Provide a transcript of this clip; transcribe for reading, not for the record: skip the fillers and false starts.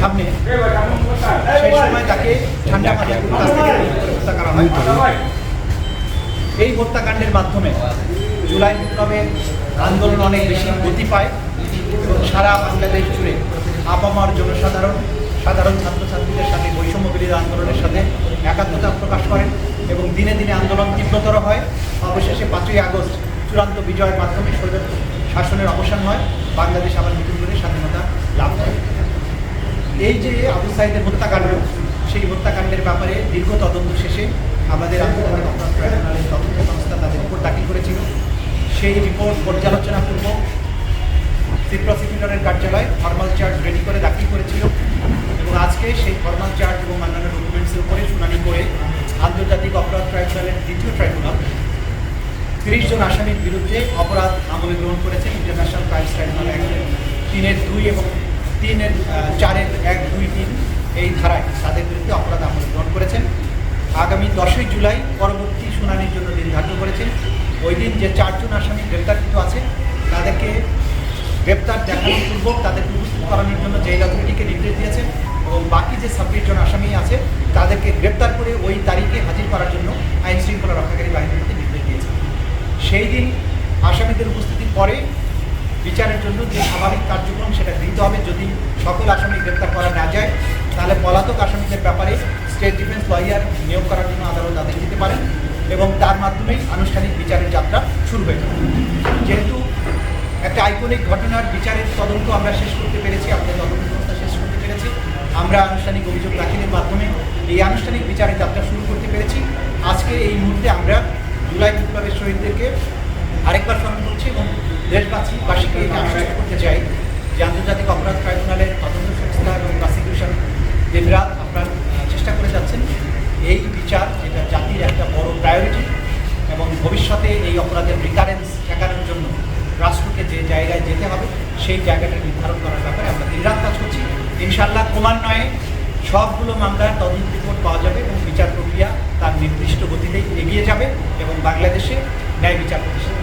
সামনে, সেই সময় তাকে ঠান্ডা মাথায় কাছ থেকে হত্যা করা হয়। এই হত্যাকাণ্ডের মাধ্যমে জুলাই বিপ্লবের আন্দোলন অনেক বেশি গতি পায় এবং সারা বাংলাদেশ জুড়ে আপামর জনসাধারণ সাধারণ ছাত্রছাত্রীদের সাথে বৈষম্য বিরোধী আন্দোলনের সাথে একাত্মতা প্রকাশ করেন এবং দিনে দিনে আন্দোলন তীব্রতর হয়। অবশেষে 5ই আগস্ট চূড়ান্ত বিজয়ের মাধ্যমে স্বৈর শাসনের অবসান হয়, বাংলাদেশ আবার নতুন করে স্বাধীনতা লাভ করে। এই যে আবু সাঈদের হত্যাকাণ্ড, সেই হত্যাকাণ্ডের ব্যাপারে দীর্ঘ তদন্ত শেষে আমাদের আন্তর্জাতিক অপরাধ ট্রাইব্যুনালের তদন্ত সংস্থা তাদের রিপোর্ট দাখিল করেছিল। সেই রিপোর্ট পর্যালোচনাপূর্বক চিফ প্রসিকিউটরের কার্যালয় ফর্মাল চার্জ রেডি করে দাখিল করেছিল এবং আজকে সেই ফর্মাল চার্জ এবং অন্যান্য ডকুমেন্টসের উপরে শুনানি করে আন্তর্জাতিক অপরাধ ট্রাইব্যুনালের দ্বিতীয় ট্রাইব্যুনাল 30 জন আসামির বিরুদ্ধে অপরাধ আমলে গ্রহণ করেছে। ইন্টারন্যাশনাল ক্রাইমস ট্রাইব্যুনাল অ্যাক্টের 3-2 এবং 4-1-2-3 এই ধারায় তাদের বিরুদ্ধে অপরাধ আমলে গ্রহণ করেছেন। আগামী 10ই জুলাই পরবর্তী শুনানির জন্য দিন ধার্য করেছেন। ওই দিন যে 4 জন আসামি গ্রেপ্তারকৃত আছে তাদেরকে গ্রেপ্তার দেখানোর পূর্বক তাদেরকে উপস্থিত করানোর জন্য জেল অথরিটিকে নির্দেশ দিয়েছেন এবং বাকি যে 26 জন আসামি আছে তাদেরকে গ্রেপ্তার করে ওই তারিখে হাজির করার জন্য আইন শৃঙ্খলা রক্ষাকারী বাহিনীকে নির্দেশ দিয়েছে। সেই দিন আসামিদের উপস্থিতির পরে বিচারের জন্য যে স্বাভাবিক কার্যক্রম সেটা গৃহীত হবে। যদি সকল আসামি গ্রেপ্তার করা না যায় তাহলে পলাতক আসামিদের ব্যাপারে স্টেট ডিফেন্স লয়ার নিয়োগ করার জন্য আদালত আদেশ দিতে পারেন এবং তার মাধ্যমেই আনুষ্ঠানিক বিচারের যাত্রা শুরু হয়ে যাবে। যেহেতু একটা আইকনিক ঘটনার বিচারের তদন্ত আমরা শেষ করতে পেরেছি, আমাদের তদন্ত সংস্থা শেষ করতে পেরেছি, আমরা আনুষ্ঠানিক অভিযোগ দাখিলের মাধ্যমে এই আনুষ্ঠানিক বিচারের যাত্রা শুরু করতে পেরেছি। আজকে এই মুহূর্তে আমরা জুলাই বিপ্লবের শহীদদেরকে আরেকবার স্মরণ করছি এবং দেশবাসীকে এটা আশ্বস্ত করতে চাই যে আন্তর্জাতিক অপরাধ ট্রাইব্যুনালের তদন্ত সংস্থা এবং প্রসিকিউশন দিনরাত আপনারা চেষ্টা করে যাচ্ছেন এই বিচার, এটা জাতির একটা বড় প্রায়োরিটি এবং ভবিষ্যতে এই অপরাধের রিকারেন্স ঠেকানোর জন্য রাষ্ট্রকে যে জায়গায় যেতে হবে সেই জায়গাটা নির্ধারণ করার ব্যাপারে আমরা দিনরাত কাজ করছি। ইনশাআল্লাহ ক্রমান্বয়ে সবগুলো মামলার তদন্ত রিপোর্ট পাওয়া যাবে এবং বিচার প্রক্রিয়া তার নির্দিষ্ট গতিতেই এগিয়ে যাবে এবং বাংলাদেশে ন্যায় বিচার প্রতিষ্ঠা।